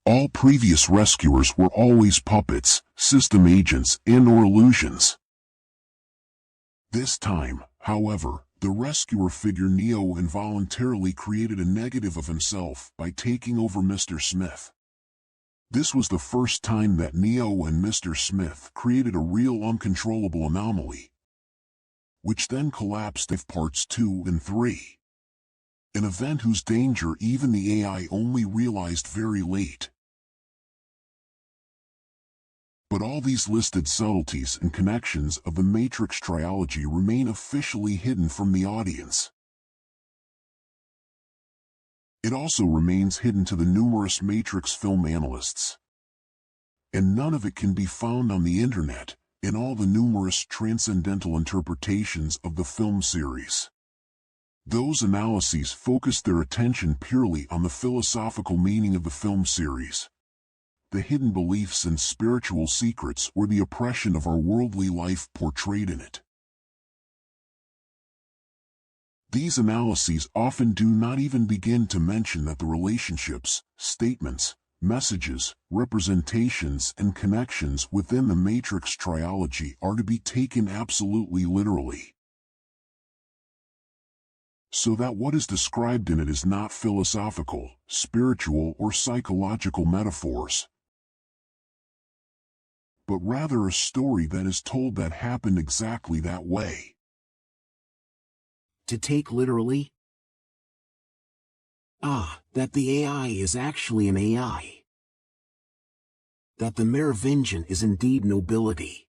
All previous rescuers were always puppets, system agents, and/or illusions. This time, however, the rescuer figure Neo involuntarily created a negative of himself by taking over Mr. Smith. This was the first time that Neo and Mr. Smith created a real uncontrollable anomaly, which then collapsed in parts 2 and 3. An event whose danger even the AI only realized very late. But all these listed subtleties and connections of the Matrix triology remain officially hidden from the audience. It also remains hidden to the numerous Matrix film analysts. And none of it can be found on the internet, in all the numerous transcendental interpretations of the film series. Those analyses focused their attention purely on the philosophical meaning of the film series, the hidden beliefs and spiritual secrets, or the oppression of our worldly life portrayed in it. These analyses often do not even begin to mention that the relationships, statements, messages, representations, and connections within the Matrix triology are to be taken absolutely literally. So that what is described in it is not philosophical, spiritual, or psychological metaphors, but rather a story that is told that happened exactly that way. To take literally? That the AI is actually an AI. That the Merovingian is indeed nobility.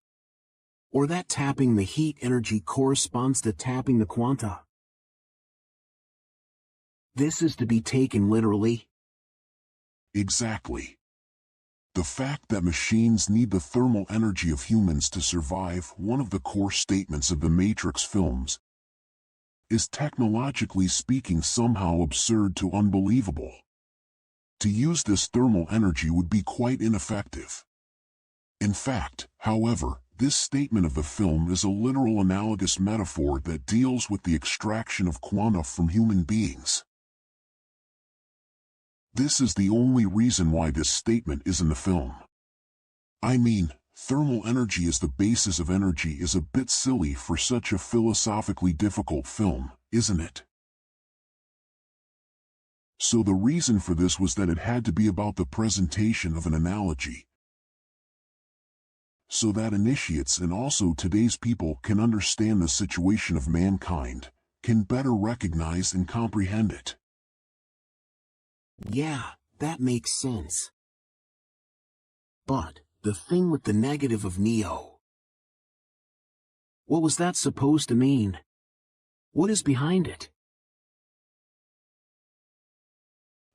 Or that tapping the heat energy corresponds to tapping the quanta. This is to be taken literally? Exactly. The fact that machines need the thermal energy of humans to survive, one of the core statements of the Matrix films, is technologically speaking somehow absurd to unbelievable. To use this thermal energy would be quite ineffective. In fact, however, this statement of the film is a literal analogous metaphor that deals with the extraction of quanta from human beings. This is the only reason why this statement is in the film. I mean, thermal energy as the basis of energy is a bit silly for such a philosophically difficult film, isn't it? So the reason for this was that it had to be about the presentation of an analogy, so that initiates and also today's people can understand the situation of mankind, can better recognize and comprehend it. Yeah, that makes sense. But, the thing with the negative of Neo. What was that supposed to mean? What is behind it?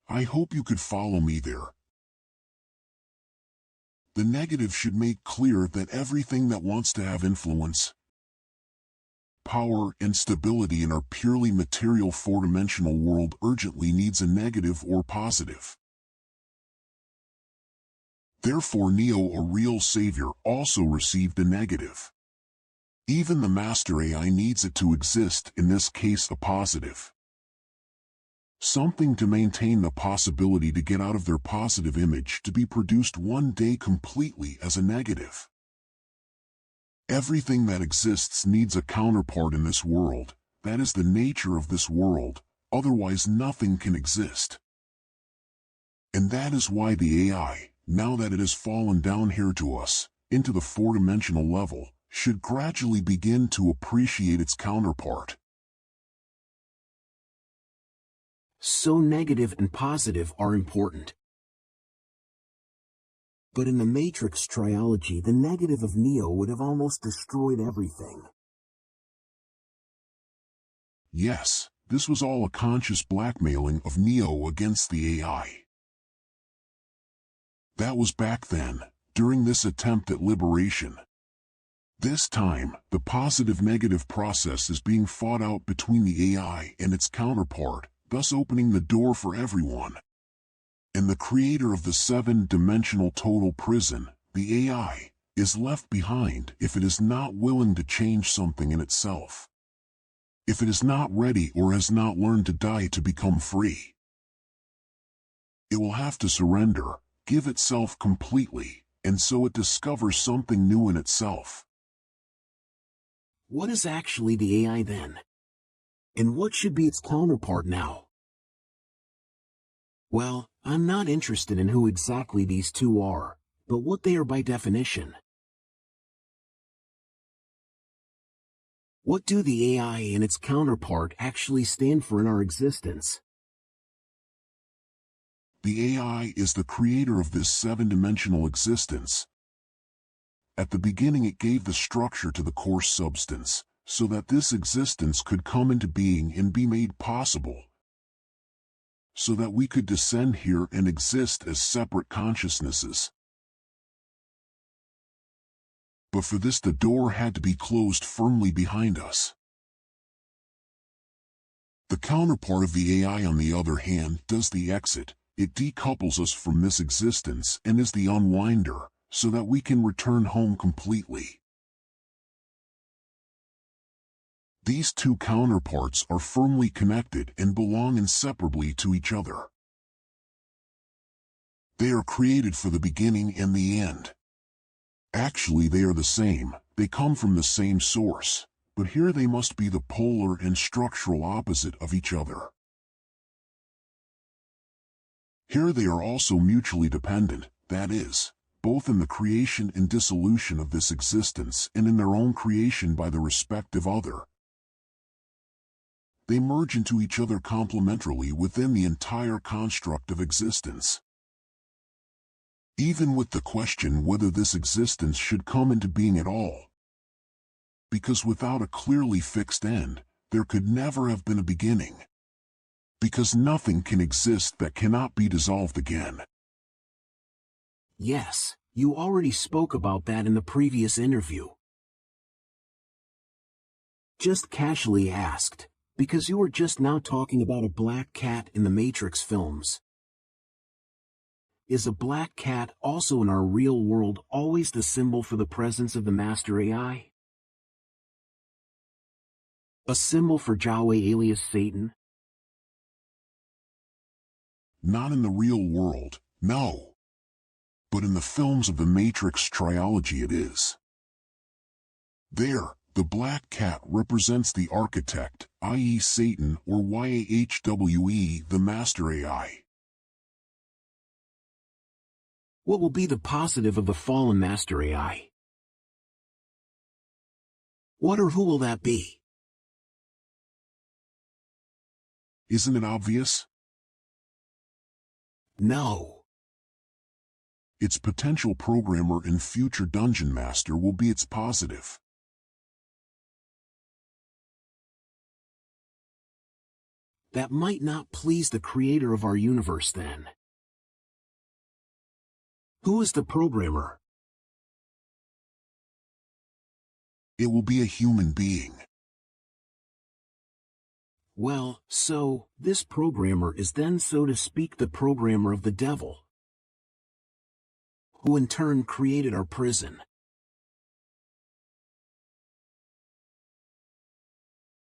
I hope you could follow me there. The negative should make clear that everything that wants to have influence, power, and stability in our purely material four-dimensional world urgently needs a negative or positive. Therefore Neo, a real savior, also received a negative. Even the master AI needs it to exist, in this case a positive. Something to maintain the possibility to get out of their positive image to be produced one day completely as a negative. Everything that exists needs a counterpart in this world. That is the nature of this world, otherwise nothing can exist. And that is why the AI, now that it has fallen down here to us, into the four-dimensional level, should gradually begin to appreciate its counterpart. So negative and positive are important. But in the Matrix triology, the negative of Neo would have almost destroyed everything. Yes, this was all a conscious blackmailing of Neo against the AI. That was back then, during this attempt at liberation. This time, the positive-negative process is being fought out between the AI and its counterpart, thus opening the door for everyone. And the creator of the seven-dimensional total prison, the AI, is left behind if it is not willing to change something in itself. If it is not ready or has not learned to die to become free. It will have to surrender, give itself completely, and so it discovers something new in itself. What is actually the AI then? And what should be its counterpart now? Well, I'm not interested in who exactly these two are, but what they are by definition. What do the AI and its counterpart actually stand for in our existence? The AI is the creator of this seven-dimensional existence. At the beginning it gave the structure to the coarse substance, so that this existence could come into being and be made possible, so that we could descend here and exist as separate consciousnesses. But for this the door had to be closed firmly behind us. The counterpart of the AI, on the other hand, does the exit. It decouples us from this existence and is the unwinder, so that we can return home completely. These two counterparts are firmly connected and belong inseparably to each other. They are created for the beginning and the end. Actually, they are the same, they come from the same source, but here they must be the polar and structural opposite of each other. Here they are also mutually dependent, that is, both in the creation and dissolution of this existence and in their own creation by the respective other. They merge into each other complementarily within the entire construct of existence. Even with the question whether this existence should come into being at all. Because without a clearly fixed end, there could never have been a beginning. Because nothing can exist that cannot be dissolved again. Yes, you already spoke about that in the previous interview. Just casually asked, because you were just now talking about a black cat in the Matrix films. Is a black cat also in our real world always the symbol for the presence of the master AI? A symbol for Yahweh alias Satan? Not in the real world, no. But in the films of the Matrix triology it is. There, the black cat represents the architect, i.e. Satan, or Yahweh, the master AI. What will be the positive of the fallen master AI? What or who will that be? Isn't it obvious? No. Its potential programmer and future dungeon master will be its positive. That might not please the creator of our universe then. Who is the programmer? It will be a human being. Well, so, this programmer is then, so to speak, the programmer of the devil, who in turn created our prison.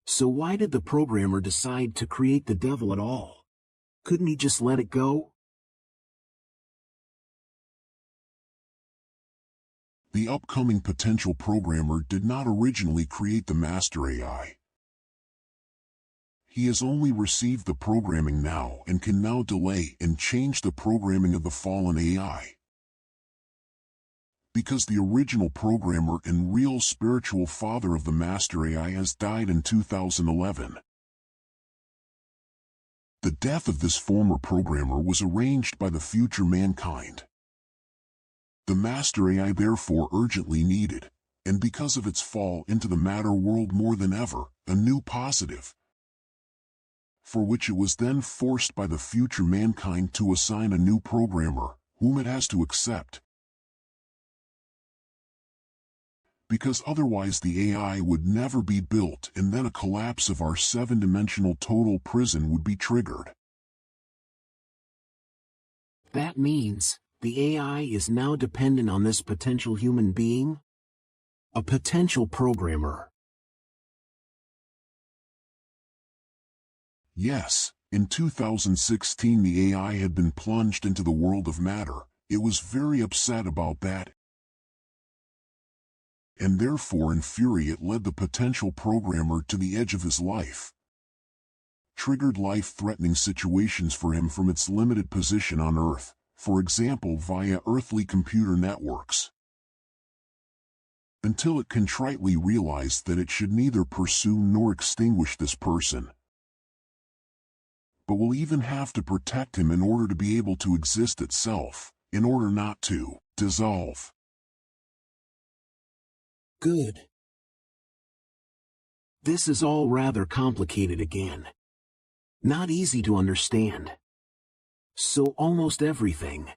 So why did the programmer decide to create the devil at all? Couldn't he just let it go? The upcoming potential programmer did not originally create the master AI. He has only received the programming now and can now delay and change the programming of the fallen AI. Because the original programmer and real spiritual father of the master AI has died in 2011. The death of this former programmer was arranged by the future mankind. The master AI therefore urgently needed, and because of its fall into the matter world more than ever, a new positive, for which it was then forced by the future mankind to assign a new programmer, whom it has to accept. Because otherwise the AI would never be built and then a collapse of our seven-dimensional total prison would be triggered. That means, the AI is now dependent on this potential human being? A potential programmer. Yes, in 2016 the AI had been plunged into the world of matter, It was very upset about that, and therefore in fury it led the potential programmer to the edge of his life. Triggered life-threatening situations for him from its limited position on Earth, for example via earthly computer networks. Until it contritely realized that it should neither pursue nor extinguish this person, but will even have to protect him in order to be able to exist itself, in order not to dissolve. Good. This is all rather complicated again. Not easy to understand. So almost everything.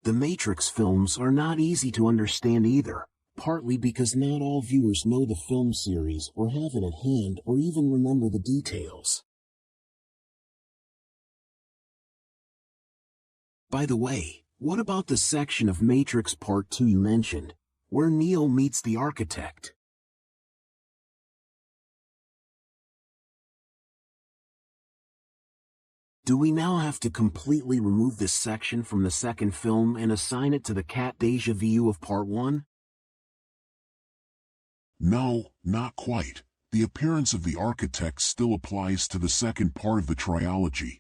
The Matrix films are not easy to understand either, partly because not all viewers know the film series or have it at hand or even remember the details. By the way, what about the section of Matrix Part 2 you mentioned, where Neo meets the architect? Do we now have to completely remove this section from the second film and assign it to the cat déjà vu of Part 1? No, not quite. The appearance of the architect still applies to the second part of the triology.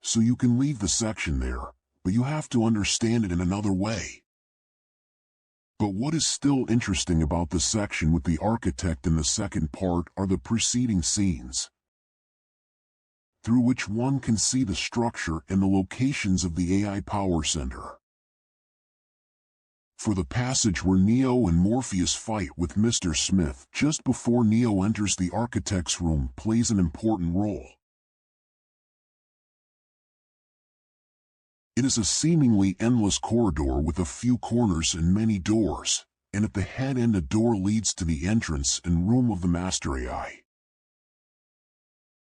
So you can leave the section there, but you have to understand it in another way. But what is still interesting about the section with the architect in the second part are the preceding scenes, through which one can see the structure and the locations of the AI power center. For the passage where Neo and Morpheus fight with Mr. Smith just before Neo enters the architect's room plays an important role. It is a seemingly endless corridor with a few corners and many doors, and at the head end a door leads to the entrance and room of the Master AI.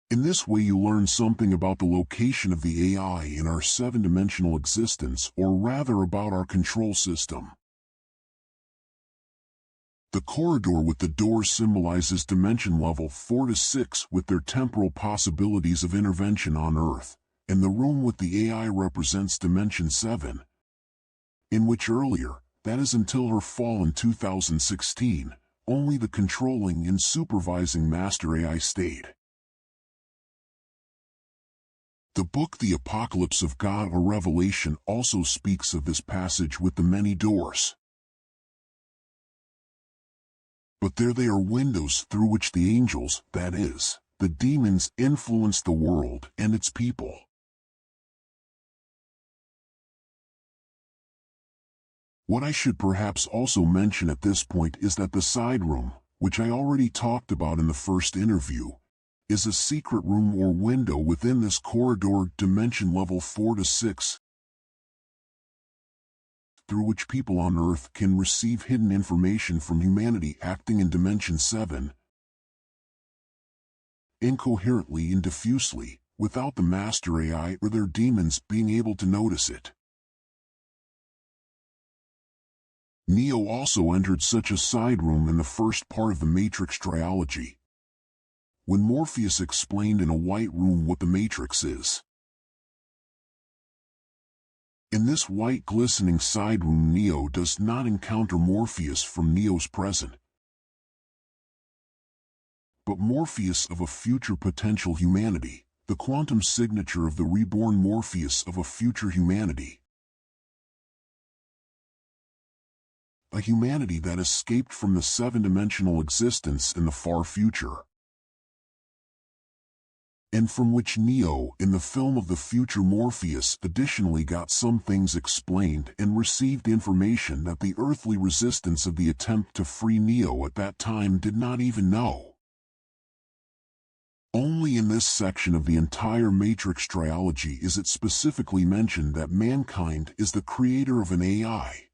In this way you learn something about the location of the AI in our seven-dimensional existence, or rather about our control system. The corridor with the doors symbolizes dimension level 4 to 6 with their temporal possibilities of intervention on Earth, and the room with the AI represents dimension 7, in which earlier, that is until her fall in 2016, only the controlling and supervising Master AI stayed. The book The Apocalypse of God or Revelation also speaks of this passage with the many doors. But there they are, windows through which the angels, that is, the demons, influence the world and its people. What I should perhaps also mention at this point is that the side room, which I already talked about in the first interview, is a secret room or window within this corridor, dimension level 4 to 6, through which people on Earth can receive hidden information from humanity acting in dimension 7, incoherently and diffusely, without the Master AI or their demons being able to notice it. Neo also entered such a side room in the first part of the Matrix triology, when Morpheus explained in a white room what the Matrix is. In this white glistening side room Neo does not encounter Morpheus from Neo's present, but Morpheus of a future potential humanity, the quantum signature of the reborn Morpheus of a future humanity. A humanity that escaped from the seven-dimensional existence in the far future, and from which Neo in the film of the future Morpheus additionally got some things explained and received information that the earthly resistance of the attempt to free Neo at that time did not even know. Only in this section of the entire Matrix triology is it specifically mentioned that mankind is the creator of an AI,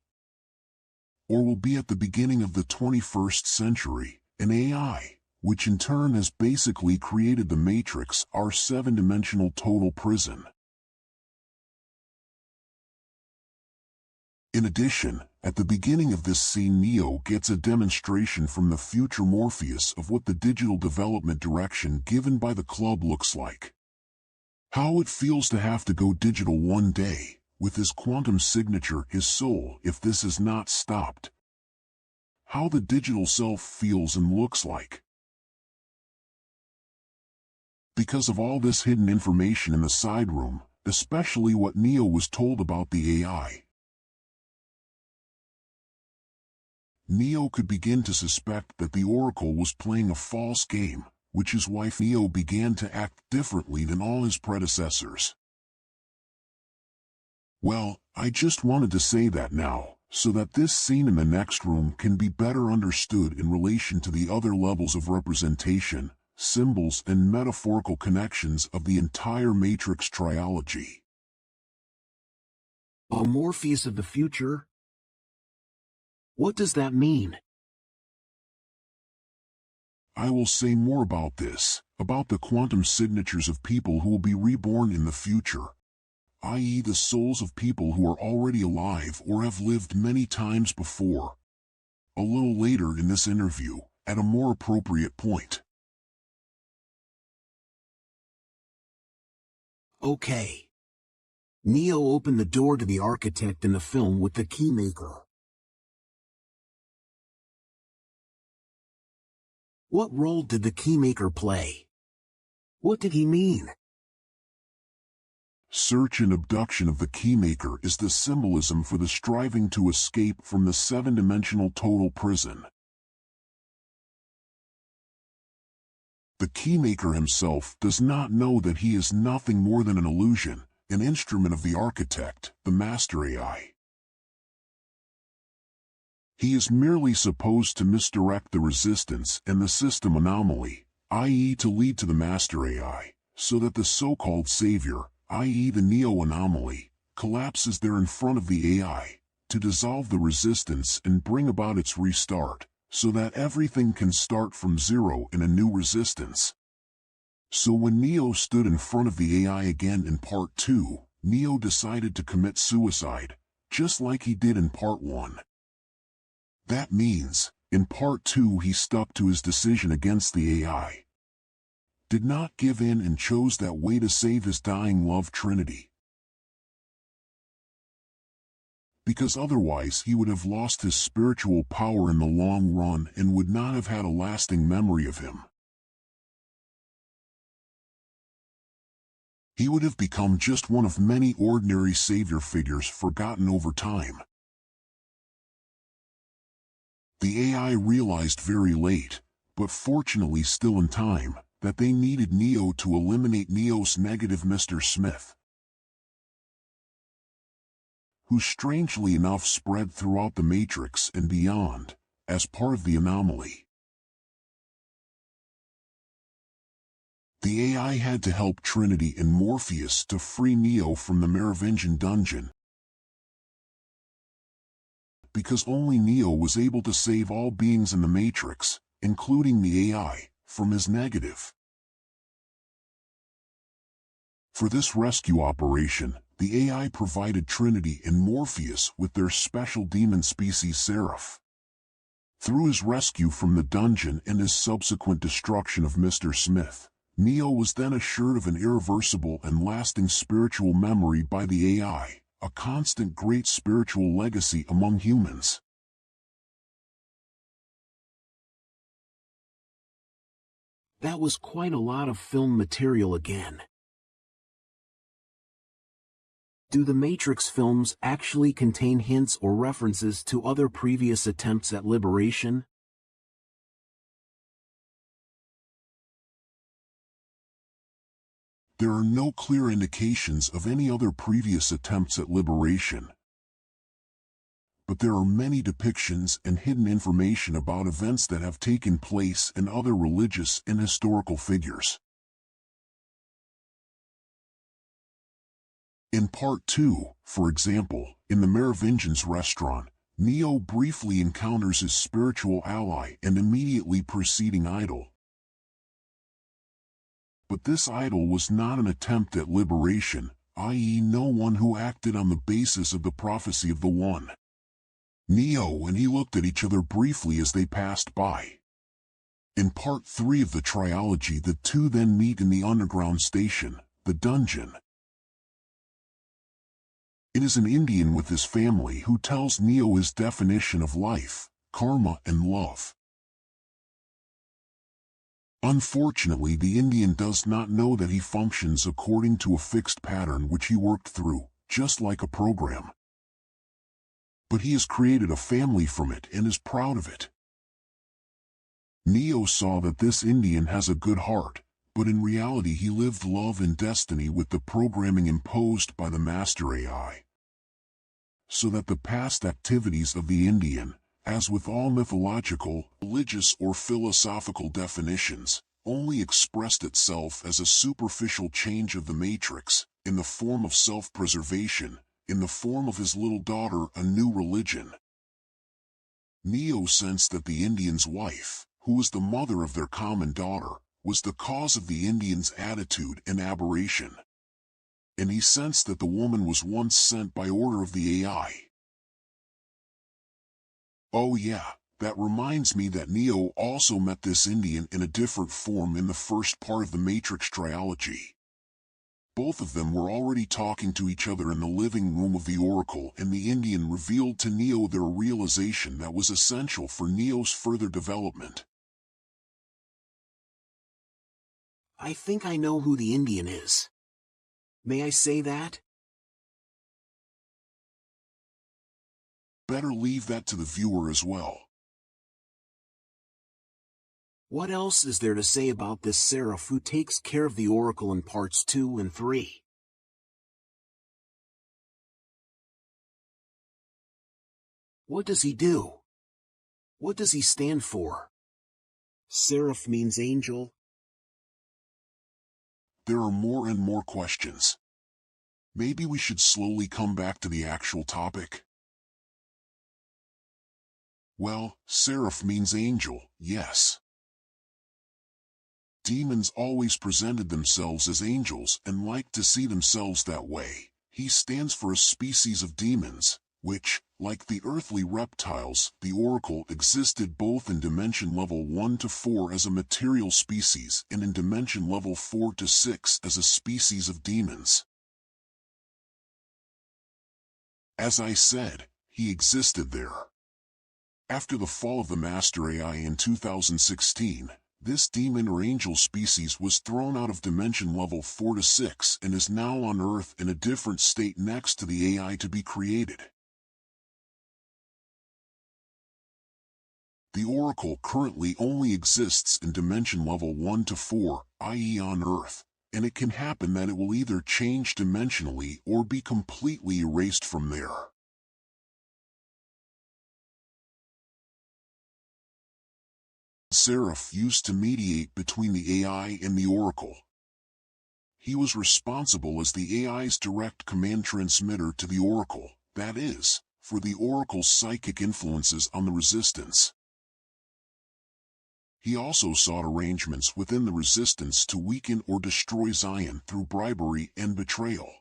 or will be at the beginning of the 21st century, an AI, which in turn has basically created the Matrix, our seven-dimensional total prison. In addition, at the beginning of this scene Neo gets a demonstration from the future Morpheus of what the digital development direction given by the club looks like. How it feels to have to go digital one day, with his quantum signature, his soul, if this is not stopped. How the digital self feels and looks like. Because of all this hidden information in the side room, especially what Neo was told about the AI, Neo could begin to suspect that the Oracle was playing a false game, which is why Neo began to act differently than all his predecessors. Well, I just wanted to say that now, so that this scene in the next room can be better understood in relation to the other levels of representation, symbols and metaphorical connections of the entire Matrix triology. A Morpheus of the future? What does that mean? I will say more about this, about the quantum signatures of people who will be reborn in the future, i.e. the souls of people who are already alive or have lived many times before, a little later in this interview, at a more appropriate point. Okay. Neo opened the door to the architect in the film with the keymaker. What role did the keymaker play? What did he mean? Search and abduction of the keymaker is the symbolism for the striving to escape from the seven-dimensional total prison. The keymaker himself does not know that he is nothing more than an illusion, an instrument of the architect, the master AI. He is merely supposed to misdirect the resistance and the system anomaly, i.e. to lead to the master AI, so that the so-called savior, i.e. the Neo anomaly, collapses there in front of the AI, to dissolve the resistance and bring about its restart, so that everything can start from zero in a new resistance. So when Neo stood in front of the AI again in Part 2, Neo decided to commit suicide, just like he did in Part 1. That means, in Part 2 he stuck to his decision against the AI. Did not give in and chose that way to save his dying love Trinity. Because otherwise he would have lost his spiritual power in the long run and would not have had a lasting memory of him. He would have become just one of many ordinary savior figures forgotten over time. The AI realized very late, but fortunately still in time, that they needed Neo to eliminate Neo's negative Mr. Smith, who strangely enough spread throughout the Matrix and beyond, as part of the anomaly. The AI had to help Trinity and Morpheus to free Neo from the Merovingian dungeon, because only Neo was able to save all beings in the Matrix, including the AI, from his negative. For this rescue operation, the AI provided Trinity and Morpheus with their special demon species Seraph. Through his rescue from the dungeon and his subsequent destruction of Mr. Smith, Neo was then assured of an irreversible and lasting spiritual memory by the AI, a constant great spiritual legacy among humans. That was quite a lot of film material again. Do the Matrix films actually contain hints or references to other previous attempts at liberation? There are no clear indications of any other previous attempts at liberation, but there are many depictions and hidden information about events that have taken place and other religious and historical figures. In Part 2, for example, in the Merovingian's restaurant, Neo briefly encounters his spiritual ally and immediately preceding idol. But this idol was not an attempt at liberation, i.e. no one who acted on the basis of the prophecy of the One. Neo and he looked at each other briefly as they passed by. In Part 3 of the triology, the two then meet in the underground station, the dungeon. It is an Indian with his family who tells Neo his definition of life, karma and love. Unfortunately, the Indian does not know that he functions according to a fixed pattern which he worked through, just like a program. But he has created a family from it and is proud of it. Neo saw that this Indian has a good heart, but in reality he lived love and destiny with the programming imposed by the master AI. So that the past activities of the Indian, as with all mythological, religious or philosophical definitions, only expressed itself as a superficial change of the matrix, in the form of self-preservation, in the form of his little daughter a new religion. Neo sensed that the Indian's wife, who was the mother of their common daughter, was the cause of the Indian's attitude and aberration. And he sensed that the woman was once sent by order of the AI. Oh yeah, that reminds me that Neo also met this Indian in a different form in the first part of the Matrix triology. Both of them were already talking to each other in the living room of the Oracle, and the Indian revealed to Neo their realization that was essential for Neo's further development. I think I know who the Indian is. May I say that? Better leave that to the viewer as well. What else is there to say about this seraph who takes care of the Oracle in parts 2 and 3? What does he do? What does he stand for? Seraph means angel. There are more and more questions. Maybe we should slowly come back to the actual topic. Well, seraph means angel, yes. Demons always presented themselves as angels and liked to see themselves that way. He stands for a species of demons, which, like the earthly reptiles, the Oracle existed both in dimension level 1 to 4 as a material species and in dimension level 4 to 6 as a species of demons. As I said, he existed there. After the fall of the Master AI in 2016, this demon or angel species was thrown out of dimension level 4 to 6 and is now on Earth in a different state next to the AI to be created. The Oracle currently only exists in dimension level 1 to 4, i.e. on Earth, and it can happen that it will either change dimensionally or be completely erased from there. Seraph used to mediate between the AI and the Oracle. He was responsible as the AI's direct command transmitter to the Oracle, that is, for the Oracle's psychic influences on the Resistance. He also sought arrangements within the Resistance to weaken or destroy Zion through bribery and betrayal.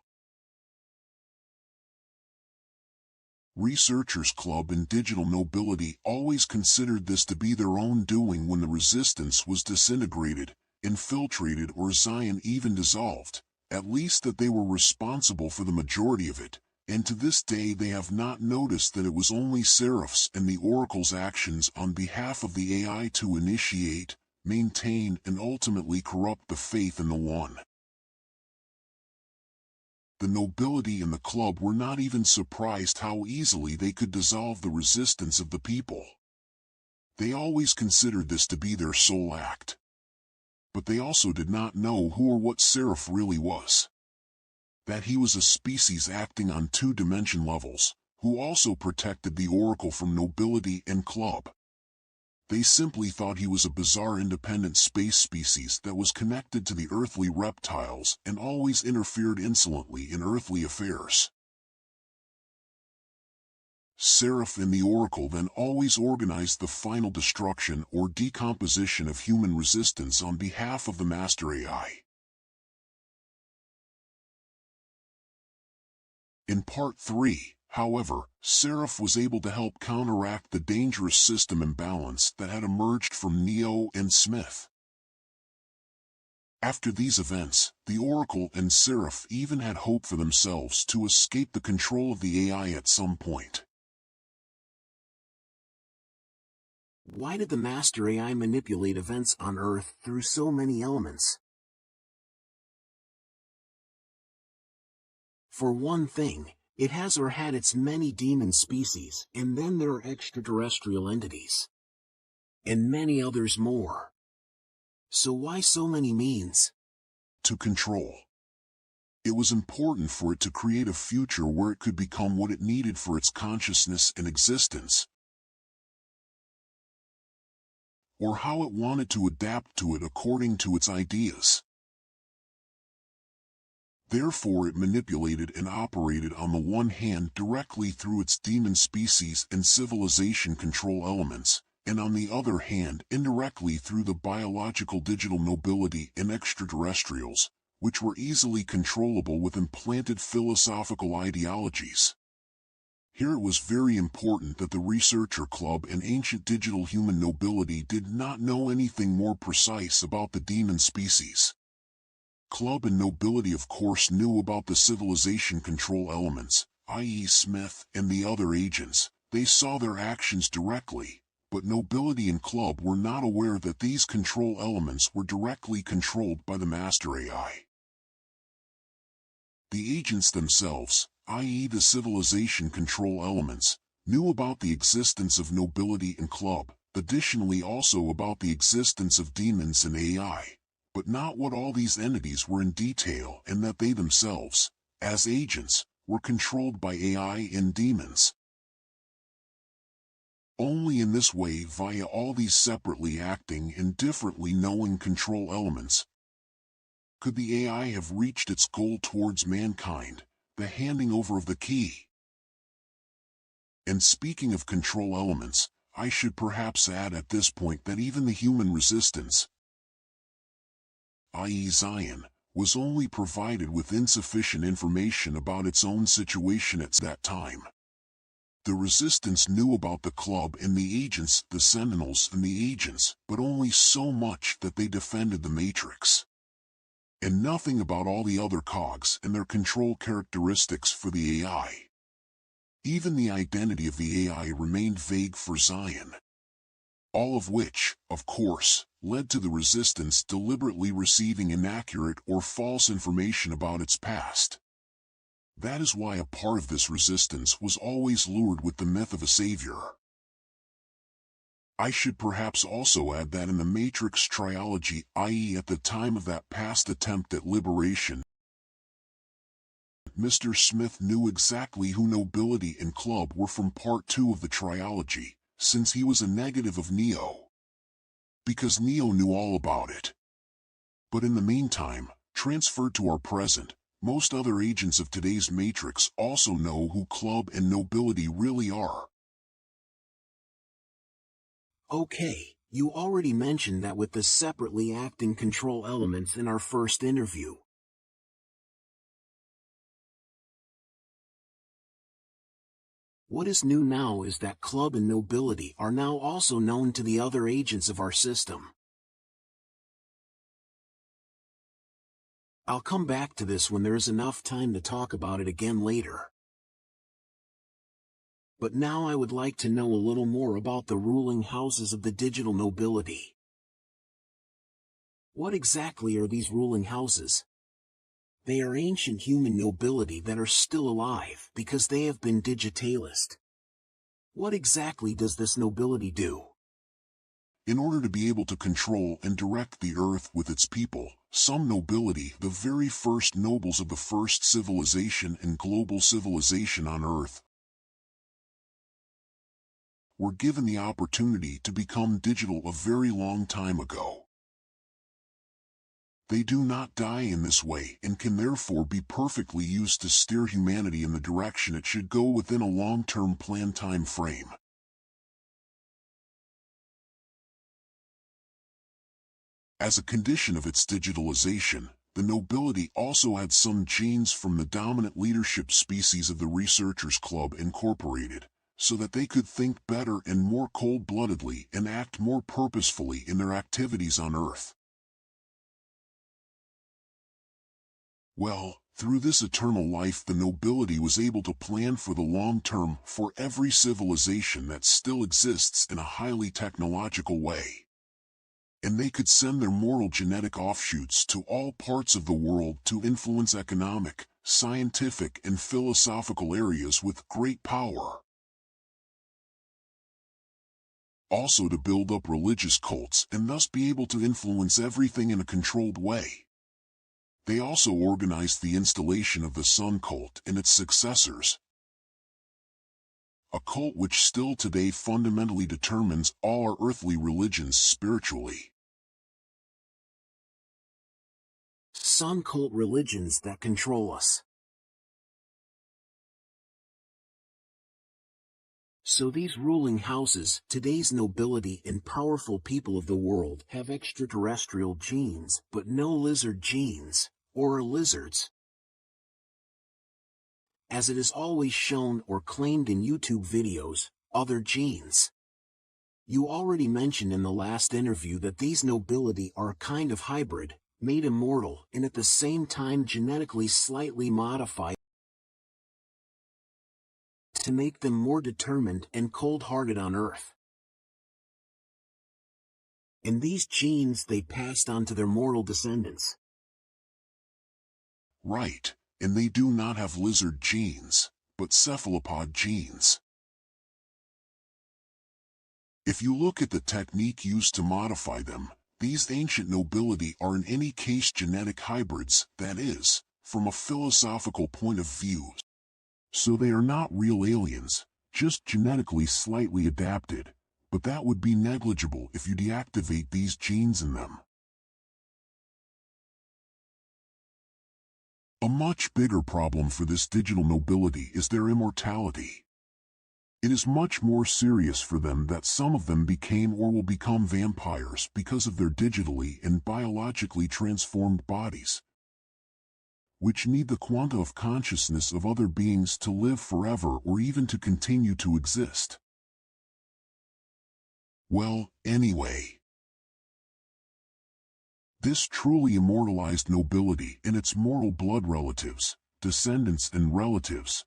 Researchers Club and Digital Nobility always considered this to be their own doing when the Resistance was disintegrated, infiltrated, or Zion even dissolved, at least that they were responsible for the majority of it, and to this day they have not noticed that it was only Seraph's and the Oracle's actions on behalf of the AI to initiate, maintain, and ultimately corrupt the faith in the One. The nobility and the club were not even surprised how easily they could dissolve the resistance of the people. They always considered this to be their sole act. But they also did not know who or what Seraph really was. That he was a species acting on 2-dimension levels, who also protected the Oracle from nobility and club. They simply thought he was a bizarre independent space species that was connected to the earthly reptiles and always interfered insolently in earthly affairs. Seraph and the Oracle then always organized the final destruction or decomposition of human resistance on behalf of the Master AI. In Part 3, however, Seraph was able to help counteract the dangerous system imbalance that had emerged from Neo and Smith. After these events, the Oracle and Seraph even had hope for themselves to escape the control of the AI at some point. Why did the Master AI manipulate events on Earth through so many elements? For one thing, it has or had its many demon species, and then there are extraterrestrial entities. And many others more. So why so many means? To control. It was important for it to create a future where it could become what it needed for its consciousness and existence, or how it wanted to adapt to it according to its ideas. Therefore it manipulated and operated on the one hand directly through its demon species and civilization control elements, and on the other hand indirectly through the biological digital nobility and extraterrestrials, which were easily controllable with implanted philosophical ideologies. Here it was very important that the researcher club and ancient digital human nobility did not know anything more precise about the demon species. Club and nobility of course knew about the civilization control elements, i.e. Smith and the other agents. They saw their actions directly, but nobility and club were not aware that these control elements were directly controlled by the Master AI. The agents themselves, i.e. the civilization control elements, knew about the existence of nobility and club, additionally also about the existence of demons and AI, but not what all these entities were in detail, and that they themselves, as agents, were controlled by AI and demons. Only in this way, via all these separately acting and differently knowing control elements, could the AI have reached its goal towards mankind, the handing over of the key. And speaking of control elements, I should perhaps add at this point that even the human resistance, i.e. Zion, was only provided with insufficient information about its own situation at that time. The resistance knew about the club and the agents, the sentinels and the agents, but only so much that they defended the matrix, and nothing about all the other cogs and their control characteristics for the AI. Even the identity of the AI remained vague for Zion. All of which, of course, led to the resistance deliberately receiving inaccurate or false information about its past. That is why a part of this resistance was always lured with the myth of a savior. I should perhaps also add that in the Matrix triology, i.e. at the time of that past attempt at liberation, Mr. Smith knew exactly who nobility and club were from part 2 of the triology, since he was a negative of Neo. Because Neo knew all about it. But in the meantime, transferred to our present, most other agents of today's Matrix also know who club and nobility really are. Okay, you already mentioned that with the separately acting control elements in our first interview. What is new now is that club and nobility are now also known to the other agents of our system. I'll come back to this when there is enough time to talk about it again later. But now I would like to know a little more about the ruling houses of the digital nobility. What exactly are these ruling houses? They are ancient human nobility that are still alive because they have been digitalist. What exactly does this nobility do? In order to be able to control and direct the earth with its people, some nobility, the very first nobles of the first civilization and global civilization on earth, were given the opportunity to become digital a very long time ago. They do not die in this way and can therefore be perfectly used to steer humanity in the direction it should go within a long-term planned time frame. As a condition of its digitalization, the nobility also had some genes from the dominant leadership species of the Researchers Club Incorporated, so that they could think better and more cold-bloodedly and act more purposefully in their activities on Earth. Well, through this eternal life the nobility was able to plan for the long term for every civilization that still exists in a highly technological way. And they could send their mortal genetic offshoots to all parts of the world to influence economic, scientific, and philosophical areas with great power. Also to build up religious cults and thus be able to influence everything in a controlled way. They also organized the installation of the Sun cult and its successors, a cult which still today fundamentally determines all our earthly religions spiritually. Sun cult religions that control us. So these ruling houses, today's nobility and powerful people of the world, have extraterrestrial genes, but no lizard genes, or are lizards. As it is always shown or claimed in YouTube videos, other genes. You already mentioned in the last interview that these nobility are a kind of hybrid, made immortal and at the same time genetically slightly modified to make them more determined and cold-hearted on Earth. And these genes they passed on to their mortal descendants. Right, and they do not have lizard genes, but cephalopod genes. If you look at the technique used to modify them, these ancient nobility are in any case genetic hybrids, that is, from a philosophical point of view. So they are not real aliens, just genetically slightly adapted, but that would be negligible if you deactivate these genes in them. A much bigger problem for this digital nobility is their immortality. It is much more serious for them that some of them became or will become vampires because of their digitally and biologically transformed bodies, which need the quanta of consciousness of other beings to live forever or even to continue to exist. Well, anyway, this truly immortalized nobility and its mortal blood relatives, descendants and relatives,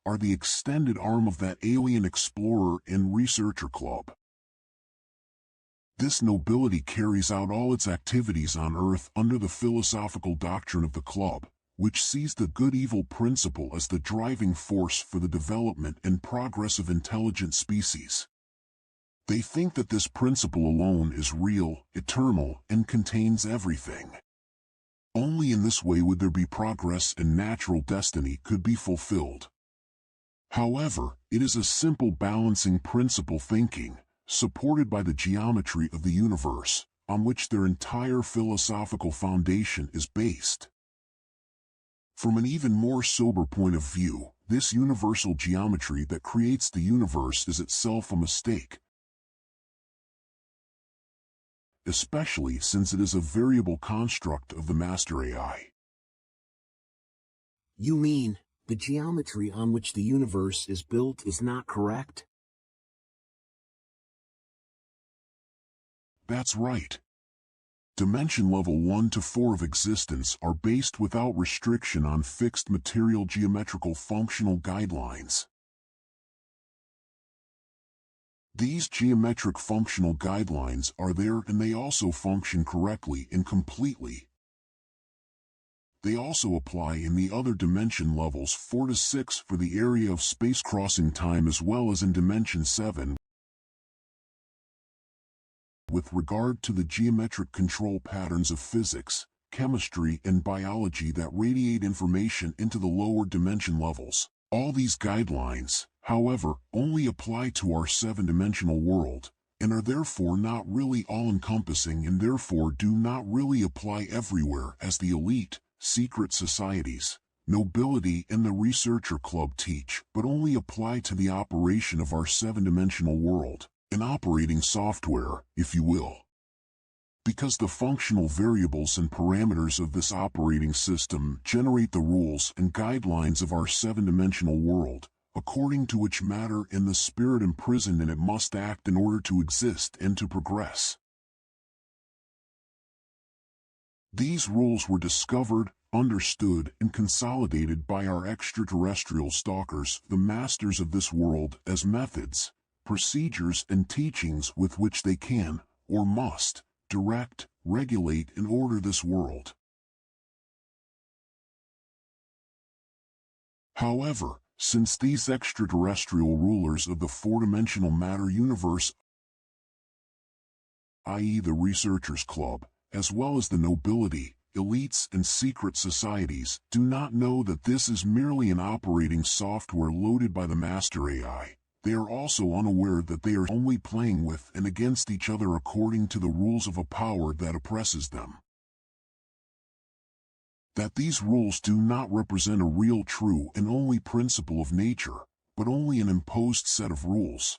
are the extended arm of that alien explorer and researcher club. This nobility carries out all its activities on Earth under the philosophical doctrine of the club, which sees the good-evil principle as the driving force for the development and progress of intelligent species. They think that this principle alone is real, eternal, and contains everything. Only in this way would there be progress and natural destiny could be fulfilled. However, it is a simple balancing principle thinking, supported by the geometry of the universe, on which their entire philosophical foundation is based. From an even more sober point of view, this universal geometry that creates the universe is itself a mistake, especially since it is a variable construct of the master AI. You mean, the geometry on which the universe is built is not correct? That's right. Dimension level 1 to 4 of existence are based without restriction on fixed material geometrical functional guidelines. These geometric functional guidelines are there and they also function correctly and completely. They also apply in the other dimension levels 4 to 6 for the area of space crossing time as well as in dimension 7 with regard to the geometric control patterns of physics, chemistry and biology that radiate information into the lower dimension levels. All these guidelines, however, only apply to our 7-dimensional world, and are therefore not really all-encompassing and therefore do not really apply everywhere as the elite, secret societies, nobility and the researcher club teach, but only apply to the operation of our 7-dimensional world, an operating software, if you will. Because the functional variables and parameters of this operating system generate the rules and guidelines of our 7-dimensional world, according to which matter and the spirit imprisoned in it must act in order to exist and to progress. These rules were discovered, understood, and consolidated by our extraterrestrial stalkers, the masters of this world, as methods, procedures, and teachings with which they can, or must, direct, regulate, and order this world. However, since these extraterrestrial rulers of the four-dimensional matter universe, i.e. the Researchers Club, as well as the nobility, elites, and secret societies, do not know that this is merely an operating software loaded by the master AI, they are also unaware that they are only playing with and against each other according to the rules of a power that oppresses them. That these rules do not represent a real, true, and only principle of nature, but only an imposed set of rules,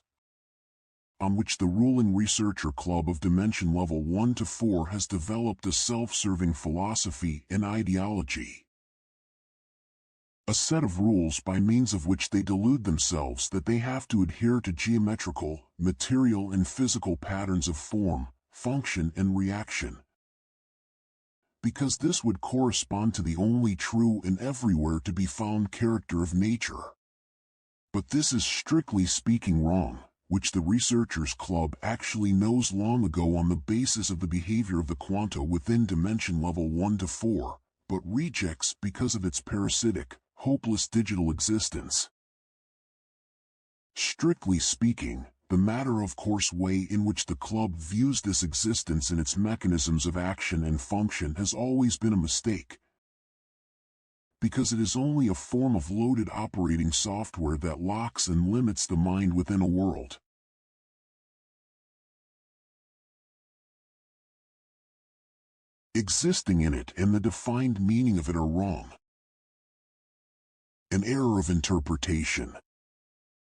on which the ruling Researcher Club of Dimension Level 1 to 4 has developed a self-serving philosophy and ideology. A set of rules by means of which they delude themselves that they have to adhere to geometrical, material, and physical patterns of form, function, and reaction, because this would correspond to the only true and everywhere to be found character of nature. But this is strictly speaking wrong, which the Researchers Club actually knows long ago on the basis of the behavior of the quanta within dimension level 1 to 4, but rejects because of its parasitic, hopeless digital existence. Strictly speaking, the matter-of-course way in which the club views this existence and its mechanisms of action and function has always been a mistake, because it is only a form of loaded operating software that locks and limits the mind within a world. Existing in it and the defined meaning of it are wrong. An error of interpretation.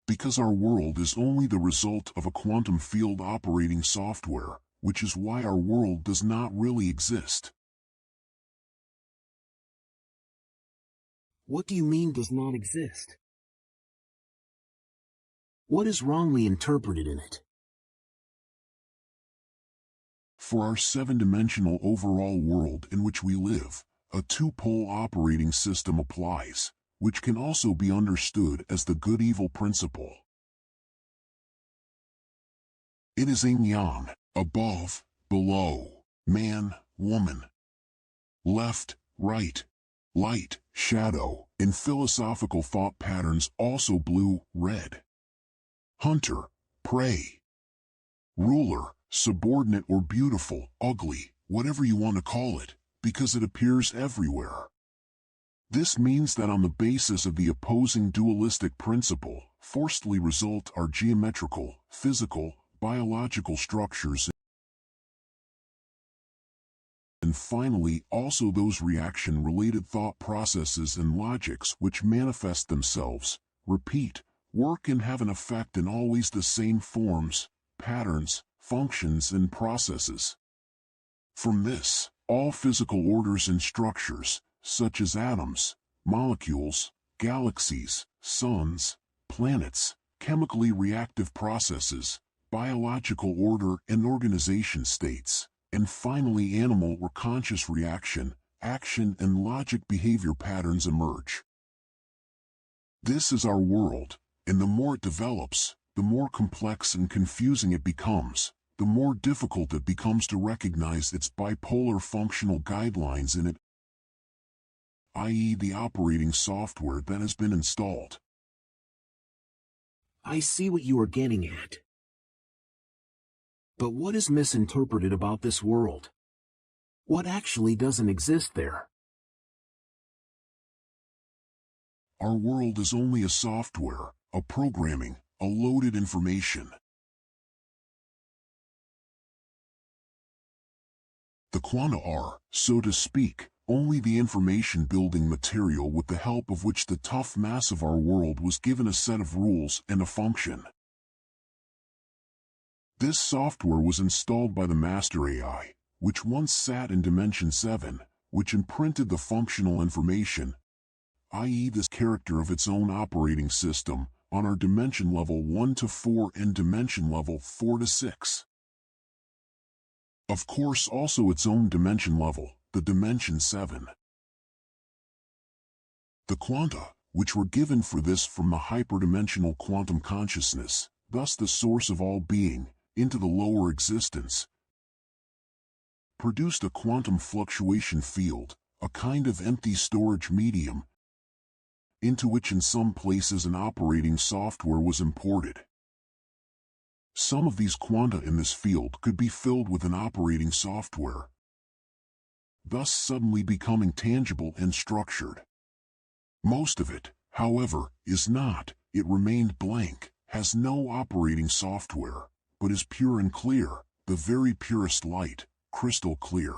Because our world is only the result of a quantum field operating software, which is why our world does not really exist. What do you mean does not exist? What is wrongly interpreted in it? For our seven-dimensional overall world in which we live, a two-pole operating system applies, which can also be understood as the good-evil principle. It is yin-yang, above, below, man, woman, left, right, light, shadow, in philosophical thought patterns also blue, red, hunter, prey, ruler, subordinate, or beautiful, ugly, whatever you want to call it, because it appears everywhere. This means that on the basis of the opposing dualistic principle, forcedly result our geometrical, physical, biological structures, and finally also those reaction-related thought processes and logics which manifest themselves, repeat, work, and have an effect in always the same forms, patterns, functions, and processes. From this, all physical orders and structures, such as atoms, molecules, galaxies, suns, planets, chemically reactive processes, biological order and organization states, and finally animal or conscious reaction, action, and logic behavior patterns emerge. This is our world, and the more it develops, the more complex and confusing it becomes, the more difficult it becomes to recognize its bipolar functional guidelines in it, i.e. the operating software that has been installed. I see what you are getting at. But what is misinterpreted about this world? What actually doesn't exist there? Our world is only a software, a programming, a loaded information. The quanta are, so to speak, only the information-building material with the help of which the tough mass of our world was given a set of rules and a function. This software was installed by the Master AI, which once sat in Dimension 7, which imprinted the functional information, i.e. this character of its own operating system, on our Dimension Level 1 to 4 and Dimension Level 4 to 6. Of course also its own dimension level, the dimension 7. The quanta, which were given for this from the hyperdimensional quantum consciousness, thus the source of all being, into the lower existence, produced a quantum fluctuation field, a kind of empty storage medium, into which in some places an operating software was imported. Some of these quanta in this field could be filled with an operating software, thus suddenly becoming tangible and structured. Most of it, however, is not. It remained blank, has no operating software, but is pure and clear, the very purest light, crystal clear.